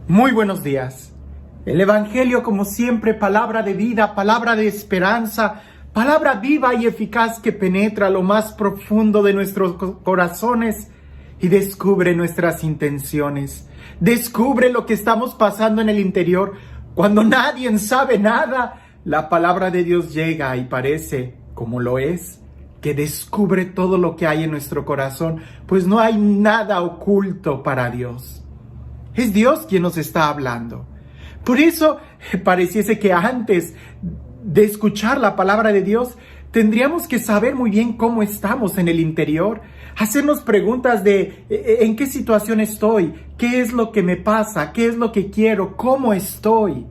Muy buenos días. El Evangelio, como siempre, palabra de vida, palabra de esperanza, palabra viva y eficaz que penetra lo más profundo de nuestros corazones y descubre nuestras intenciones. Descubre lo que estamos pasando en el interior. Cuando nadie sabe nada, la palabra de Dios llega y parece, como lo es, que descubre todo lo que hay en nuestro corazón, pues no hay nada oculto para Dios. Es Dios quien nos está hablando. Por eso pareciese que antes de escuchar la palabra de Dios, tendríamos que saber muy bien cómo estamos en el interior, hacernos preguntas de ¿en qué situación estoy? ¿Qué es lo que me pasa? ¿Qué es lo que quiero? ¿Cómo estoy?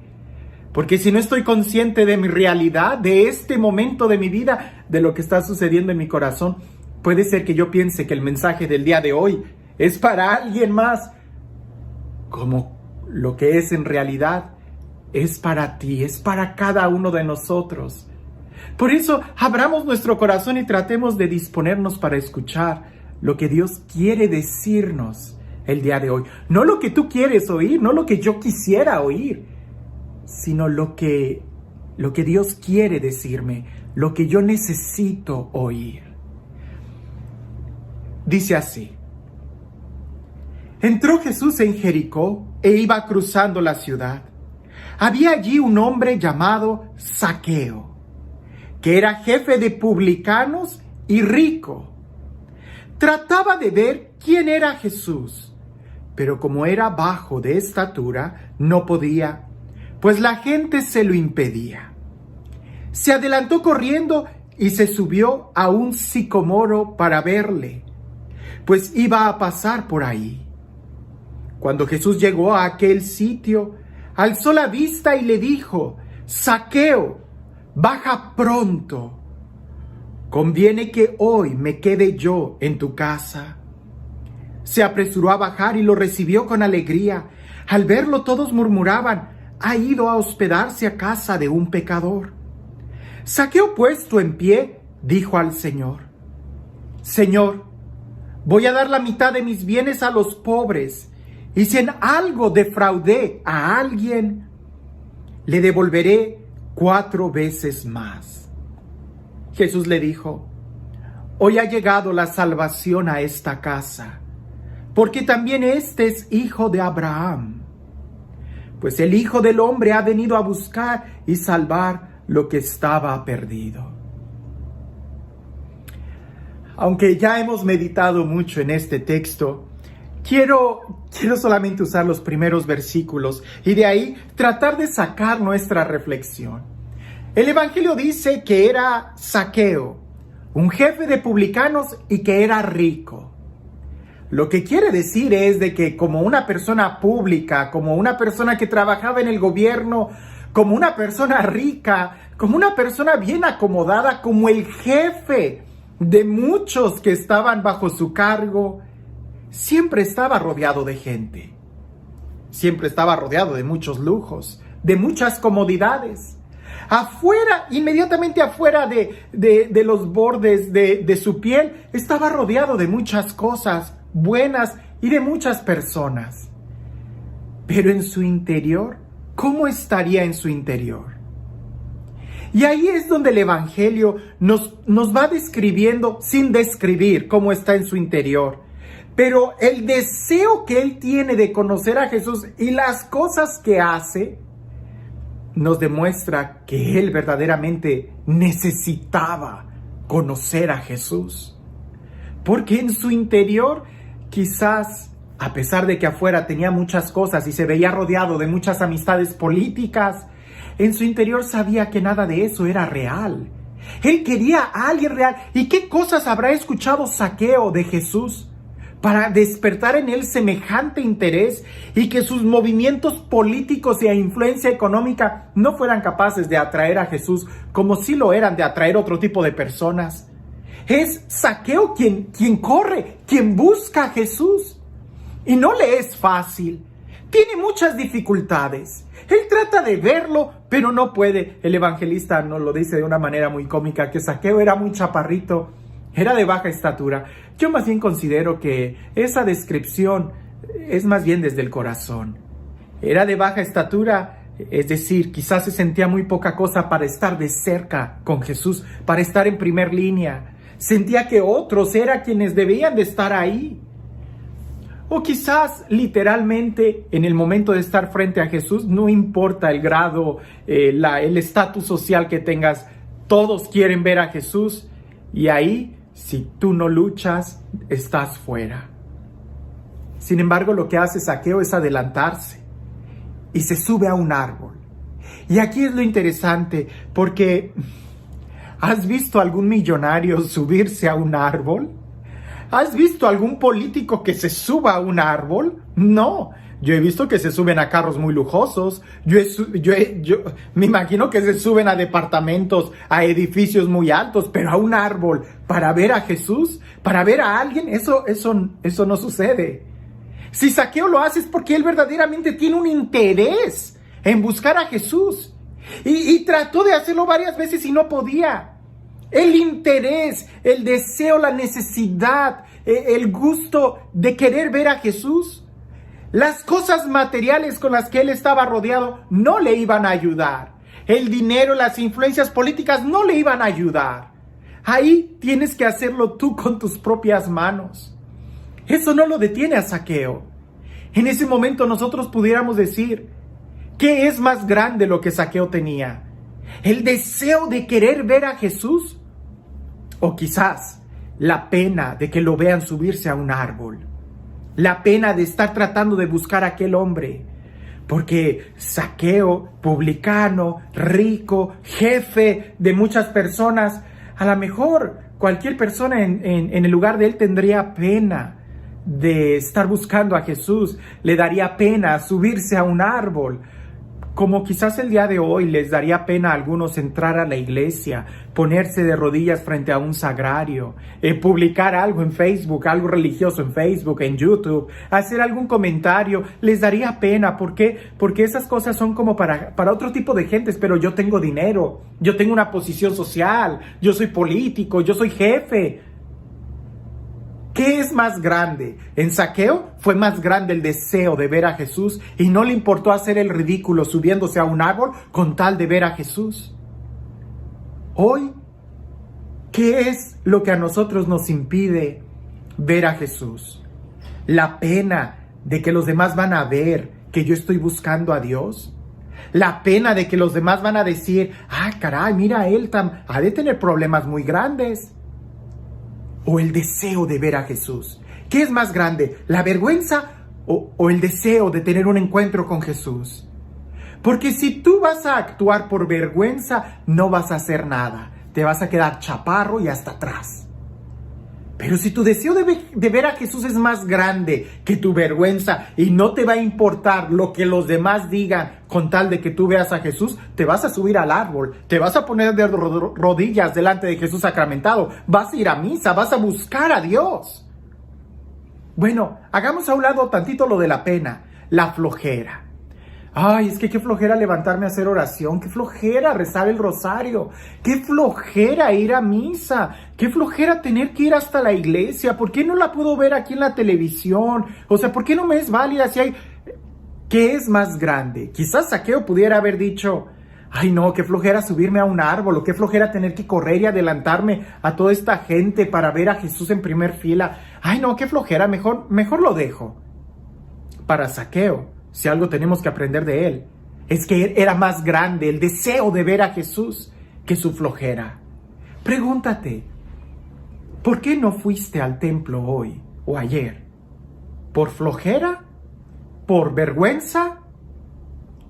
Porque si no estoy consciente de mi realidad, de este momento de mi vida, de lo que está sucediendo en mi corazón, puede ser que yo piense que el mensaje del día de hoy es para alguien más, como lo que es en realidad es para ti, es para cada uno de nosotros. Por eso, abramos nuestro corazón y tratemos de disponernos para escuchar lo que Dios quiere decirnos el día de hoy. No lo que tú quieres oír, no lo que yo quisiera oír, sino lo que Dios quiere decirme, lo que yo necesito oír. Dice así: Entró Jesús en Jericó e iba cruzando la ciudad. Había allí un hombre llamado Zaqueo, que era jefe de publicanos y rico. Trataba de ver quién era Jesús, pero como era bajo de estatura, no podía, pues la gente se lo impedía. Se adelantó corriendo y se subió a un sicomoro para verle, pues iba a pasar por ahí. Cuando Jesús llegó a aquel sitio, alzó la vista y le dijo: Zaqueo, baja pronto. Conviene que hoy me quede yo en tu casa. Se apresuró a bajar y lo recibió con alegría. Al verlo todos murmuraban: ha ido a hospedarse a casa de un pecador. Zaqueo, puesto en pie, dijo al Señor: Señor, voy a dar la mitad de mis bienes a los pobres, y si en algo defraudé a alguien, le devolveré 4 veces más. Jesús le dijo: hoy ha llegado la salvación a esta casa, porque también este es hijo de Abraham. Pues el Hijo del Hombre ha venido a buscar y salvar lo que estaba perdido. Aunque ya hemos meditado mucho en este texto, Quiero solamente usar los primeros versículos y de ahí tratar de sacar nuestra reflexión. El Evangelio dice que era Zaqueo, un jefe de publicanos y que era rico. Lo que quiere decir es de que como una persona pública, como una persona que trabajaba en el gobierno, como una persona rica, como una persona bien acomodada, como el jefe de muchos que estaban bajo su cargo, siempre estaba rodeado de gente, siempre estaba rodeado de muchos lujos, de muchas comodidades. Afuera, inmediatamente afuera de los bordes de su piel, estaba rodeado de muchas cosas buenas y de muchas personas. Pero en su interior, ¿cómo estaría en su interior? Y ahí es donde el Evangelio nos va describiendo, sin describir cómo está en su interior. Pero el deseo que él tiene de conocer a Jesús y las cosas que hace nos demuestra que él verdaderamente necesitaba conocer a Jesús. Porque en su interior, quizás, a pesar de que afuera tenía muchas cosas y se veía rodeado de muchas amistades políticas, en su interior sabía que nada de eso era real. Él quería a alguien real. ¿Y qué cosas habrá escuchado Zaqueo de Jesús para despertar en él semejante interés y que sus movimientos políticos y a influencia económica no fueran capaces de atraer a Jesús como sí lo eran de atraer otro tipo de personas? Es Zaqueo quien corre, quien busca a Jesús. Y no le es fácil. Tiene muchas dificultades. Él trata de verlo, pero no puede. El evangelista nos lo dice de una manera muy cómica, que Zaqueo era muy chaparrito, era de baja estatura. Yo más bien considero que esa descripción es más bien desde el corazón. Era de baja estatura, es decir, quizás se sentía muy poca cosa para estar de cerca con Jesús, para estar en primer línea. Sentía que otros eran quienes debían de estar ahí. O quizás literalmente en el momento de estar frente a Jesús, no importa el grado, el estatus social que tengas, todos quieren ver a Jesús y ahí, si tú no luchas, estás fuera. Sin embargo, lo que hace Zaqueo es adelantarse y se sube a un árbol. Y aquí es lo interesante, porque ¿has visto algún millonario subirse a un árbol? ¿Has visto algún político que se suba a un árbol? No. Yo he visto que se suben a carros muy lujosos. Yo me imagino que se suben a departamentos, a edificios muy altos, pero a un árbol para ver a Jesús, para ver a alguien, eso no sucede. Si Zaqueo lo hace es porque él verdaderamente tiene un interés en buscar a Jesús. Y trató de hacerlo varias veces y no podía. El interés, el deseo, la necesidad, el gusto de querer ver a Jesús. Las cosas materiales con las que él estaba rodeado no le iban a ayudar. El dinero, las influencias políticas no le iban a ayudar. Ahí tienes que hacerlo tú con tus propias manos. Eso no lo detiene a Zaqueo. En ese momento nosotros pudiéramos decir, ¿qué es más grande lo que Zaqueo tenía? ¿El deseo de querer ver a Jesús? O quizás la pena de que lo vean subirse a un árbol. La pena de estar tratando de buscar a aquel hombre. Porque Zaqueo, publicano, rico, jefe de muchas personas, a lo mejor cualquier persona en el lugar de él tendría pena de estar buscando a Jesús. Le daría pena subirse a un árbol. Como quizás el día de hoy les daría pena a algunos entrar a la iglesia, ponerse de rodillas frente a un sagrario, publicar algo en Facebook, algo religioso en Facebook, en YouTube, hacer algún comentario, les daría pena. ¿Por qué? Porque esas cosas son como para otro tipo de gentes, pero yo tengo dinero, yo tengo una posición social, yo soy político, yo soy jefe. ¿Qué es más grande? En Zaqueo fue más grande el deseo de ver a Jesús y no le importó hacer el ridículo subiéndose a un árbol con tal de ver a Jesús. Hoy, ¿qué es lo que a nosotros nos impide ver a Jesús? La pena de que los demás van a ver que yo estoy buscando a Dios. La pena de que los demás van a decir, caray, mira, él ha de tener problemas muy grandes. O el deseo de ver a Jesús. ¿Qué es más grande? ¿La vergüenza o el deseo de tener un encuentro con Jesús? Porque si tú vas a actuar por vergüenza, no vas a hacer nada. Te vas a quedar chaparro y hasta atrás. Pero si tu deseo de ver a Jesús es más grande que tu vergüenza y no te va a importar lo que los demás digan con tal de que tú veas a Jesús, te vas a subir al árbol, te vas a poner de rodillas delante de Jesús sacramentado, vas a ir a misa, vas a buscar a Dios. Bueno, hagamos a un lado tantito lo de la pena, la flojera. Es que qué flojera levantarme a hacer oración, qué flojera rezar el rosario, qué flojera ir a misa, qué flojera tener que ir hasta la iglesia, ¿por qué no la puedo ver aquí en la televisión? O sea, ¿por qué no me es válida si hay... ¿Qué es más grande? Quizás Zaqueo pudiera haber dicho, no, qué flojera subirme a un árbol, o qué flojera tener que correr y adelantarme a toda esta gente para ver a Jesús en primer fila. No, qué flojera, mejor lo dejo. Para Zaqueo, si algo tenemos que aprender de él, es que era más grande el deseo de ver a Jesús que su flojera. Pregúntate, ¿por qué no fuiste al templo hoy o ayer? ¿Por flojera? ¿Por vergüenza?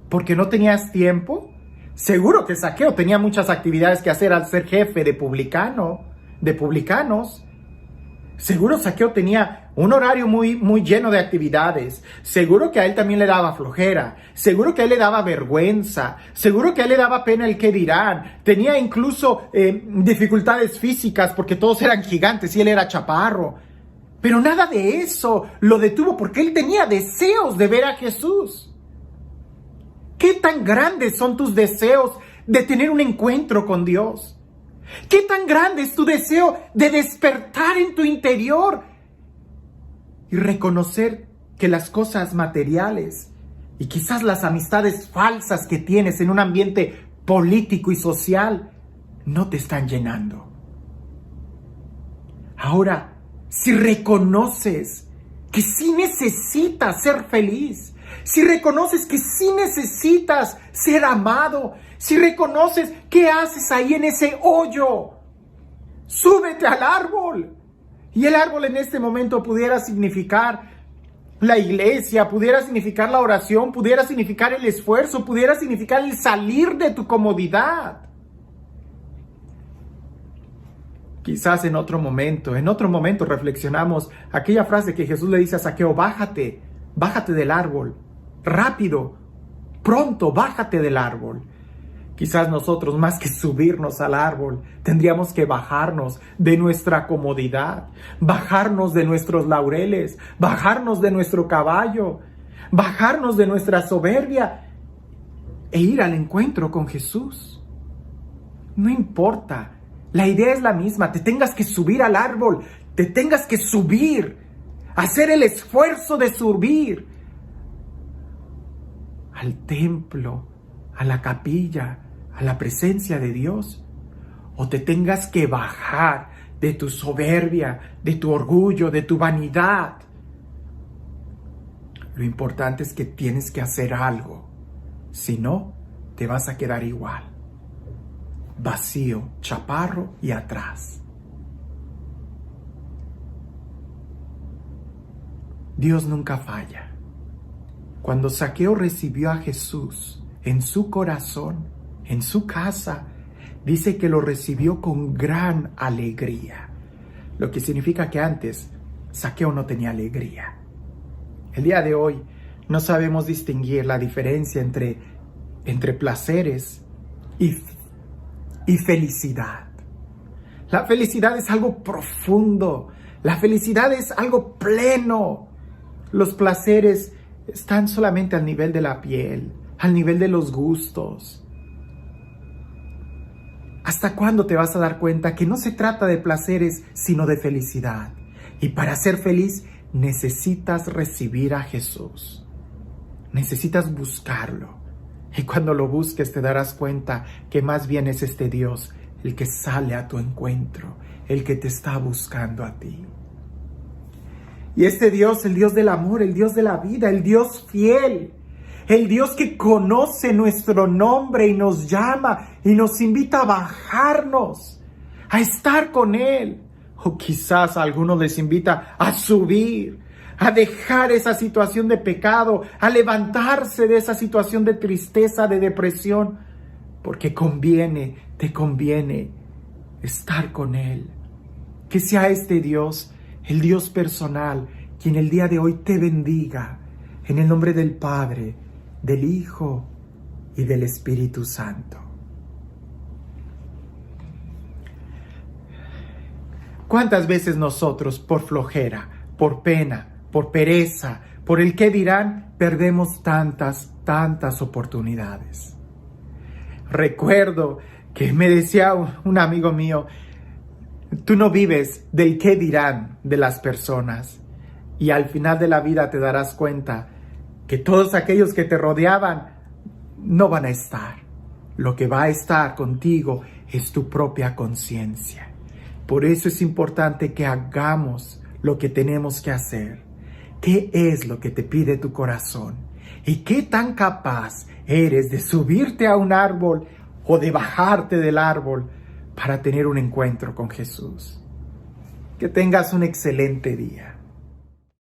¿Porque no tenías tiempo? Seguro que Zaqueo tenía muchas actividades que hacer al ser jefe de publicanos. Seguro Zaqueo tenía un horario muy lleno de actividades. Seguro que a él también le daba flojera. Seguro que a él le daba vergüenza. Seguro que a él le daba pena el qué dirán. Tenía incluso dificultades físicas porque todos eran gigantes y él era chaparro. Pero nada de eso lo detuvo porque él tenía deseos de ver a Jesús. ¿Qué tan grandes son tus deseos de tener un encuentro con Dios? ¿Qué tan grande es tu deseo de despertar en tu interior y reconocer que las cosas materiales Y quizás las amistades falsas que tienes en un ambiente político y social no te están llenando. Ahora, si reconoces que sí necesitas ser feliz, si reconoces que sí necesitas ser amado, si reconoces qué haces ahí en ese hoyo, súbete al árbol. Y el árbol en este momento pudiera significar la iglesia, pudiera significar la oración, pudiera significar el esfuerzo, pudiera significar el salir de tu comodidad. Quizás en otro momento reflexionamos aquella frase que Jesús le dice a Zaqueo: bájate del árbol, rápido, pronto, bájate del árbol. Quizás nosotros, más que subirnos al árbol, tendríamos que bajarnos de nuestra comodidad, bajarnos de nuestros laureles, bajarnos de nuestro caballo, bajarnos de nuestra soberbia e ir al encuentro con Jesús. No importa, la idea es la misma, te tengas que subir al árbol, te tengas que subir, hacer el esfuerzo de subir al templo, a la capilla, a la presencia de Dios, o te tengas que bajar de tu soberbia, de tu orgullo, de tu vanidad. Lo importante es que tienes que hacer algo, si no, te vas a quedar igual, vacío, chaparro y atrás. Dios nunca falla. Cuando Zaqueo recibió a Jesús en su corazón, en su casa, dice que lo recibió con gran alegría. Lo que significa que antes Zaqueo no tenía alegría. El día de hoy no sabemos distinguir la diferencia entre placeres y felicidad. La felicidad es algo profundo. La felicidad es algo pleno. Los placeres están solamente al nivel de la piel, al nivel de los gustos. ¿Hasta cuándo te vas a dar cuenta que no se trata de placeres, sino de felicidad? Y para ser feliz necesitas recibir a Jesús. Necesitas buscarlo. Y cuando lo busques te darás cuenta que más bien es este Dios el que sale a tu encuentro, el que te está buscando a ti. Y este Dios, el Dios del amor, el Dios de la vida, el Dios fiel, el Dios que conoce nuestro nombre y nos llama y nos invita a bajarnos, a estar con Él. O quizás a algunos les invita a subir, a dejar esa situación de pecado, a levantarse de esa situación de tristeza, de depresión, porque te conviene estar con Él. Que sea este Dios, el Dios personal, quien el día de hoy te bendiga, en el nombre del Padre, del Hijo y del Espíritu Santo. ¿Cuántas veces nosotros, por flojera, por pena, por pereza, por el qué dirán, perdemos tantas oportunidades? Recuerdo que me decía un amigo mío: tú no vives del qué dirán de las personas, y al final de la vida te darás cuenta que todos aquellos que te rodeaban no van a estar. Lo que va a estar contigo es tu propia conciencia. Por eso es importante que hagamos lo que tenemos que hacer. ¿Qué es lo que te pide tu corazón? ¿Y qué tan capaz eres de subirte a un árbol o de bajarte del árbol para tener un encuentro con Jesús? Que tengas un excelente día.